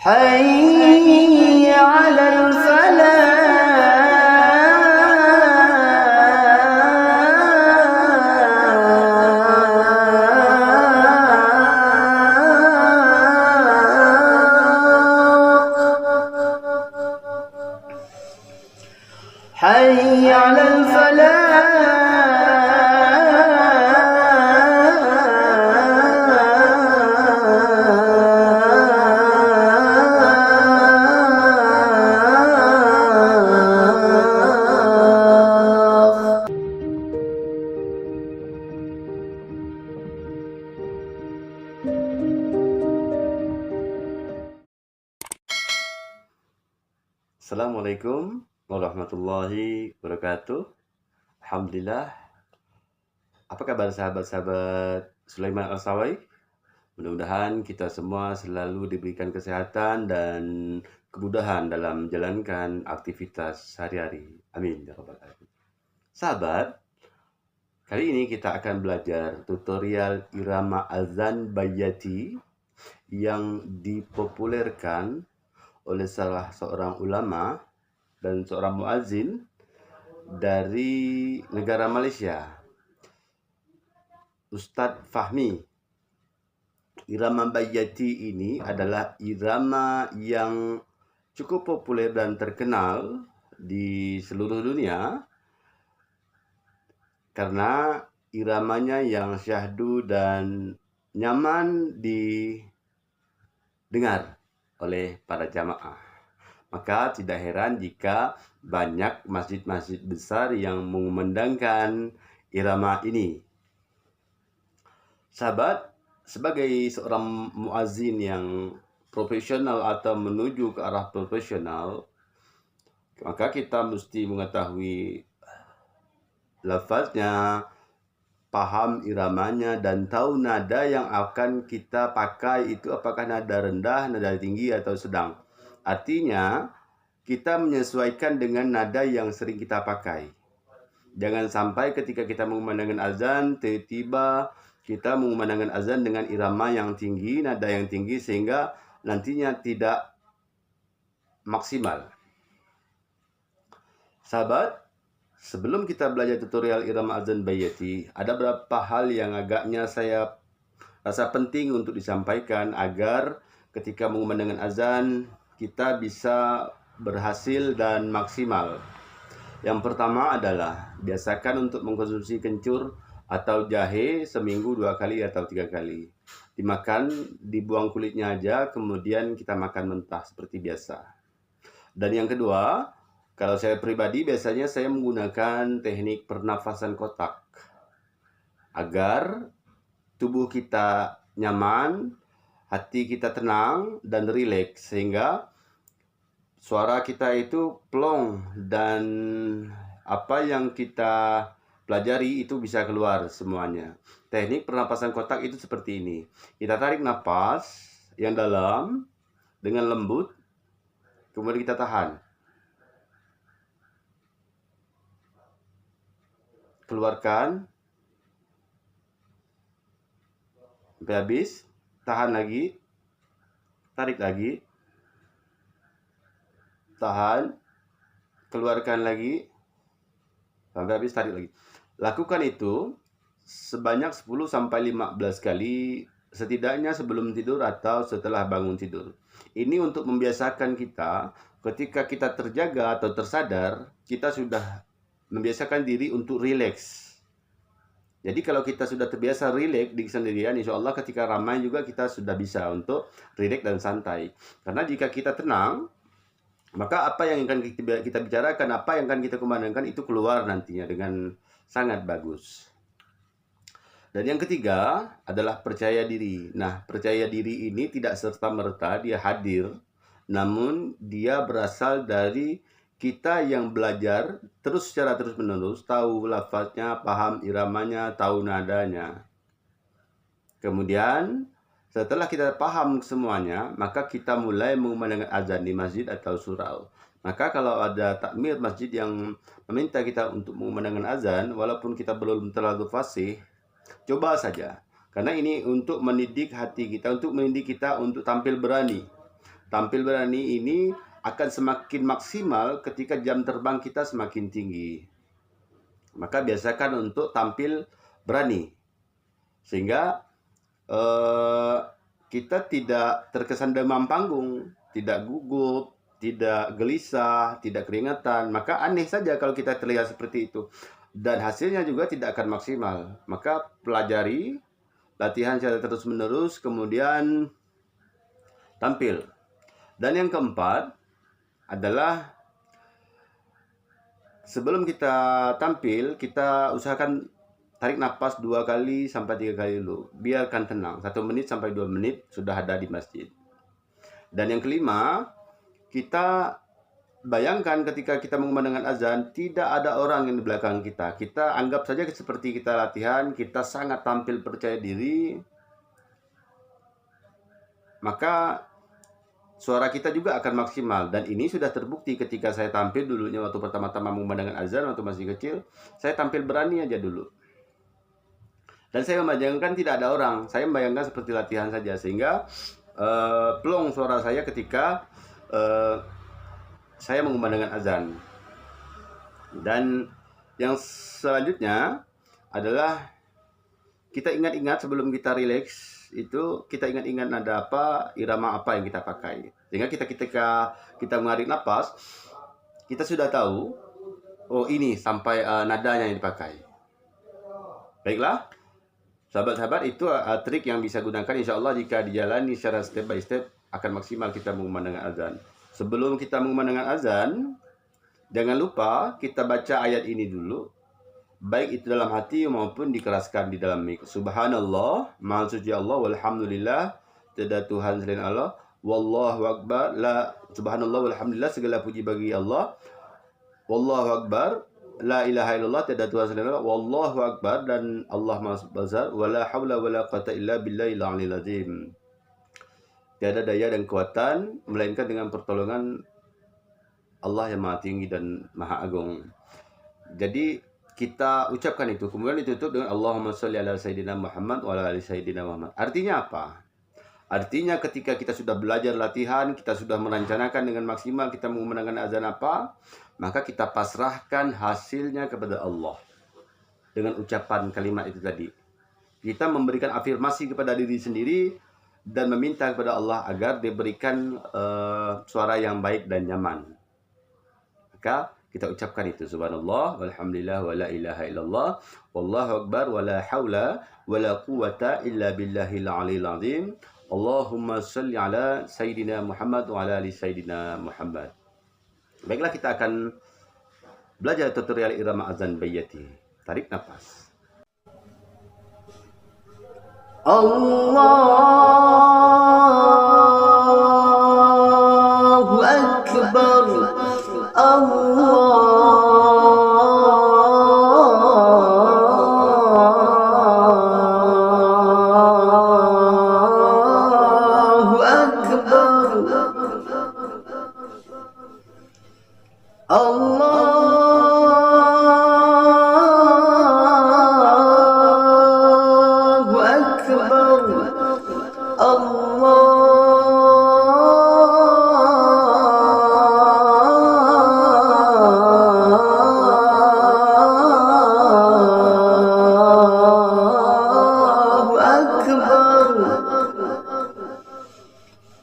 حي على الفلاح حي على الفلاح. Assalamualaikum warahmatullahi wabarakatuh. Alhamdulillah. Apa kabar sahabat-sahabat Sulaiman Al-Sawai? Mudah-mudahan kita semua selalu diberikan kesehatan dan kemudahan dalam menjalankan aktivitas sehari-hari. Amin ya rabbal alamin. Sahabat, kali ini kita akan belajar tutorial irama azan bayyati yang dipopulerkan oleh salah seorang ulama dan seorang muazzin dari negara Malaysia, Ustadz Fahmi. Irama bayyati ini adalah irama yang cukup populer dan terkenal di seluruh dunia karena iramanya yang syahdu dan nyaman didengar oleh para jamaah. Maka tidak heran jika banyak masjid-masjid besar yang mengumandangkan irama ini. Sahabat, sebagai seorang muazzin yang profesional atau menuju ke arah profesional, maka kita mesti mengetahui lafaznya, paham iramanya, dan tahu nada yang akan kita pakai itu apakah nada rendah, nada tinggi, atau sedang. Artinya, kita menyesuaikan dengan nada yang sering kita pakai. Jangan sampai ketika kita mengumandangkan azan, tiba-tiba kita mengumandangkan azan dengan irama yang tinggi, nada yang tinggi, sehingga nantinya tidak maksimal. Sahabat, sebelum kita belajar tutorial irama azan bayyati, ada beberapa hal yang agaknya saya rasa penting untuk disampaikan agar ketika mengumandangkan azan kita bisa berhasil dan maksimal. Yang pertama adalah biasakan untuk mengkonsumsi kencur atau jahe seminggu 2 kali atau 3 kali. Dimakan, dibuang kulitnya aja, kemudian kita makan mentah seperti biasa. Dan yang kedua, kalau saya pribadi biasanya saya menggunakan teknik pernafasan kotak agar tubuh kita nyaman, hati kita tenang dan rileks, sehingga suara kita itu plong dan apa yang kita pelajari itu bisa keluar semuanya. Teknik pernapasan kotak itu seperti ini. Kita tarik nafas yang dalam dengan lembut, kemudian kita tahan. Keluarkan sampai habis, tahan lagi, tarik lagi, tahan, keluarkan lagi sampai habis, tarik lagi. Lakukan itu sebanyak 10-15 kali, setidaknya sebelum tidur atau setelah bangun tidur. Ini untuk membiasakan kita ketika kita terjaga atau tersadar, kita sudah membiasakan diri untuk rileks. Jadi kalau kita sudah terbiasa rileks di kesendirian, insya Allah ketika ramai juga kita sudah bisa untuk rileks dan santai. Karena jika kita tenang, maka apa yang akan kita bicarakan, apa yang akan kita kumandangkan itu keluar nantinya dengan sangat bagus. Dan yang ketiga adalah percaya diri. Nah, percaya diri ini tidak serta-merta dia hadir, namun dia berasal dari kita yang belajar terus secara terus-menerus, tahu lafaznya, paham iramanya, tahu nadanya. Kemudian setelah kita paham semuanya, maka kita mulai mengumandangkan azan di masjid atau surau. Maka kalau ada takmir masjid yang meminta kita untuk mengumandangkan azan, walaupun kita belum terlalu fasih, coba saja. Karena ini untuk mendidik hati kita, untuk mendidik kita untuk tampil berani. tampil berani ini akan semakin maksimal ketika jam terbang kita semakin tinggi. Maka biasakan untuk tampil berani, sehingga kita tidak terkesan demam panggung, tidak gugup, tidak gelisah, tidak keringetan. Maka aneh saja kalau kita terlihat seperti itu. Dan hasilnya juga tidak akan maksimal. Maka pelajari, latihan secara terus-menerus, kemudian tampil. Dan yang keempat adalah sebelum kita tampil, kita usahakan tarik nafas 2 kali sampai 3 kali dulu. Biarkan tenang, 1 menit sampai 2 menit sudah ada di masjid. Dan yang kelima, kita bayangkan ketika kita mengumandangkan azan, tidak ada orang yang di belakang kita. Kita anggap saja seperti kita latihan, kita sangat tampil percaya diri. Maka suara kita juga akan maksimal. Dan ini sudah terbukti ketika saya tampil dulunya waktu pertama-tama mengumandangkan azan, waktu masih kecil. Saya tampil berani aja dulu. Dan saya membayangkan tidak ada orang. Saya membayangkan seperti latihan saja. Sehingga plong suara saya ketika saya mengumandangkan azan. Dan yang selanjutnya adalah kita ingat-ingat sebelum kita rileks, itu kita ingat-ingat nada apa, irama apa yang kita pakai. Sehingga ketika kita menarik napas, kita sudah tahu, oh ini sampai nadanya yang dipakai. Baiklah, sahabat-sahabat, itu trik yang bisa gunakan insya Allah jika dijalani secara step by step akan maksimal kita mengumandangkan azan. Sebelum kita mengumandangkan azan, jangan lupa kita baca ayat ini dulu, baik itu dalam hati maupun dikeraskan di dalam mik. Subhanallah, maha suci Allah, walhamdulillah, tiada Tuhan selain Allah, wallahu akbar, la subhanallah walhamdulillah, segala puji bagi Allah, wallahu akbar, la ilaha illallah, tiada Tuhan selain Allah, wallahu akbar, dan Allah maha besar, wala haula wala quwata illa billahil aliyil azim. Tiada daya dan kekuatan melainkan dengan pertolongan Allah yang maha tinggi dan maha agung. Jadi kita ucapkan itu, kemudian ditutup dengan Allahumma sholli ala sayyidina Muhammad wa ala ali sayyidina Muhammad. Artinya apa? Artinya ketika kita sudah belajar latihan, kita sudah merencanakan dengan maksimal kita mengumandangkan azan apa, maka kita pasrahkan hasilnya kepada Allah dengan ucapan kalimat itu tadi. Kita memberikan afirmasi kepada diri sendiri dan meminta kepada Allah agar diberikan suara yang baik dan nyaman. Maka kita ucapkan itu, subhanallah walhamdulillah wala ilaha illallah wallahu akbar wala haula wala quwata illa billahil aliyil azim. Allahumma sholli ala sayyidina Muhammad wa ala ali sayyidina Muhammad. Baiklah, kita akan belajar tutorial irama azan bayyati. Tarik nafas. Allahu akbar. Allahu akbar. Allahu akbar. Allahu akbar.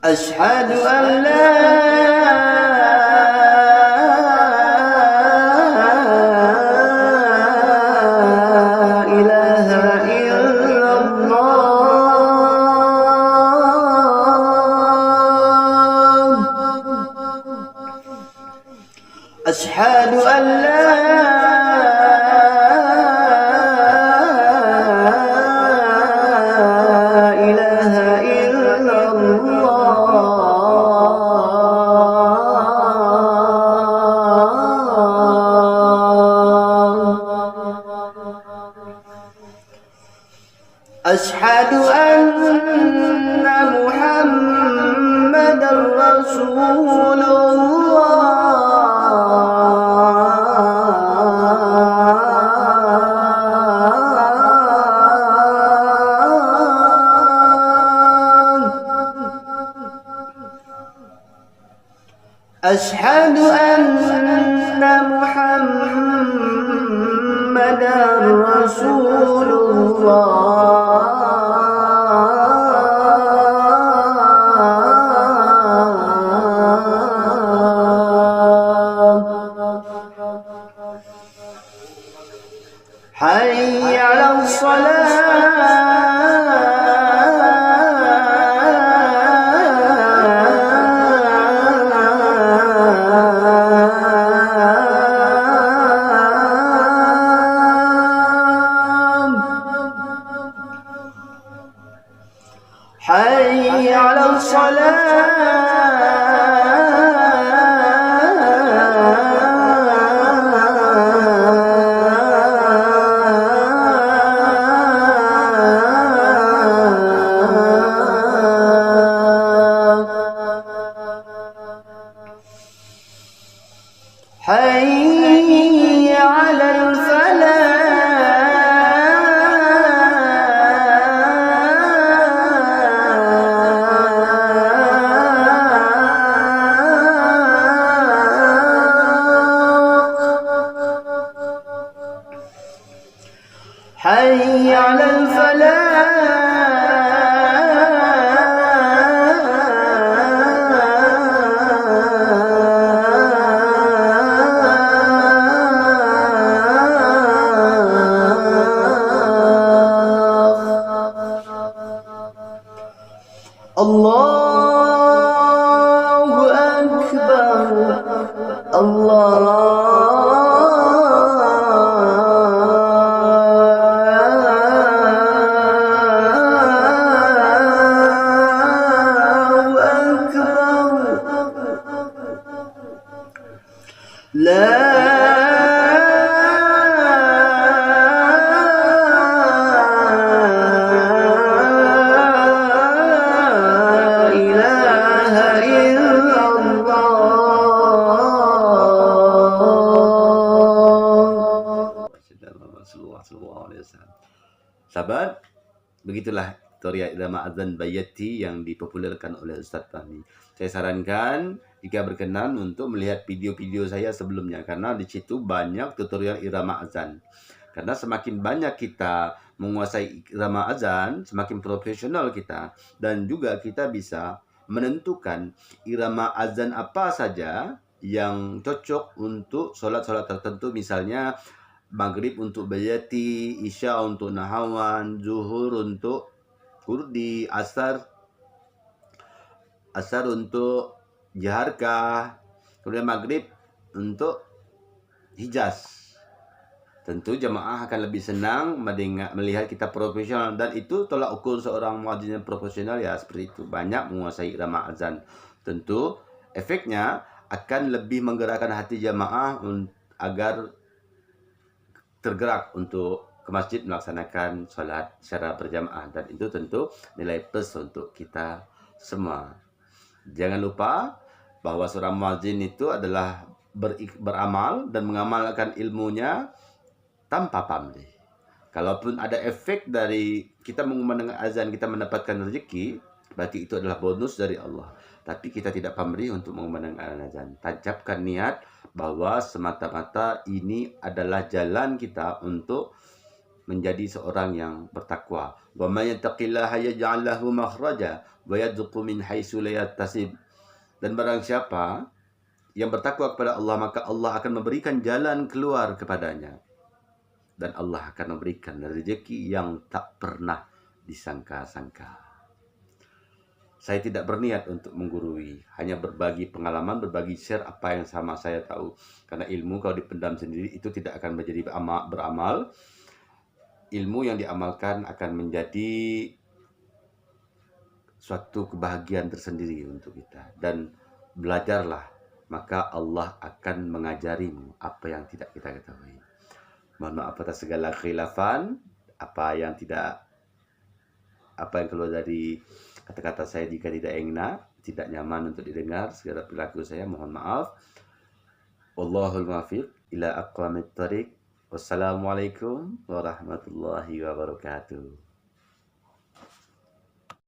Asyhadu an la أشهد أن لا إله إلا الله أشهد أن محمدا رسول الله أشهد أن محمدا رسول الله حي على الصلاة حي على الصلاة حي على الفلاح حي على الفلاح الله أكبر لا إله إلا الله. Sahabat, begitulah tutorial irama azan bayati yang dipopulerkan oleh Ustadz Fahmi. Saya sarankan jika berkenan untuk melihat video-video saya sebelumnya, karena di situ banyak tutorial irama azan. Karena semakin banyak kita menguasai irama azan, semakin profesional kita, dan juga kita bisa menentukan irama azan apa saja yang cocok untuk sholat-sholat tertentu, misalnya maghrib untuk bayati, isya untuk nahawan, zuhur untuk kurdi, asar untuk jaharkah, kemudian maghrib untuk hijaz. Tentu jamaah akan lebih senang melihat kita profesional, dan itu tolak ukur seorang muadzin yang profesional ya seperti itu, banyak menguasai irama azan. Tentu efeknya akan lebih menggerakkan hati jamaah agar tergerak untuk ke masjid melaksanakan sholat secara berjamaah, dan itu tentu nilai plus untuk kita semua. Jangan lupa bahwa seorang muadzin itu adalah beramal dan mengamalkan ilmunya tanpa pamrih. Kalaupun ada efek dari kita mengumandangkan azan kita mendapatkan rezeki, berarti itu adalah bonus dari Allah. Tapi kita tidak pamrih untuk mengumandangkan azan. Tancapkan niat bahwa semata-mata ini adalah jalan kita untuk menjadi seorang yang bertakwa. Wa may yattaqillaha yaj'al lahu makhraja wa yarzuqhu min haitsu la yahtasib. Dan barang siapa yang bertakwa kepada Allah, maka Allah akan memberikan jalan keluar kepadanya. Dan Allah akan memberikan rezeki yang tak pernah disangka-sangka. Saya tidak berniat untuk menggurui, hanya berbagi pengalaman, berbagi share apa yang sama saya tahu. Karena ilmu kalau dipendam sendiri itu tidak akan menjadi beramal. Ilmu yang diamalkan akan menjadi suatu kebahagiaan tersendiri untuk kita. Dan belajarlah, maka Allah akan mengajarimu apa yang tidak kita ketahui. Mohon maaf atas segala khilafan, apa yang keluar dari kata-kata saya jika tidak nyaman untuk didengar, segala perilaku saya mohon maaf. Wallahul muwaffiq ila aqwamit thariq. Wassalamualaikum warahmatullahi wabarakatuh.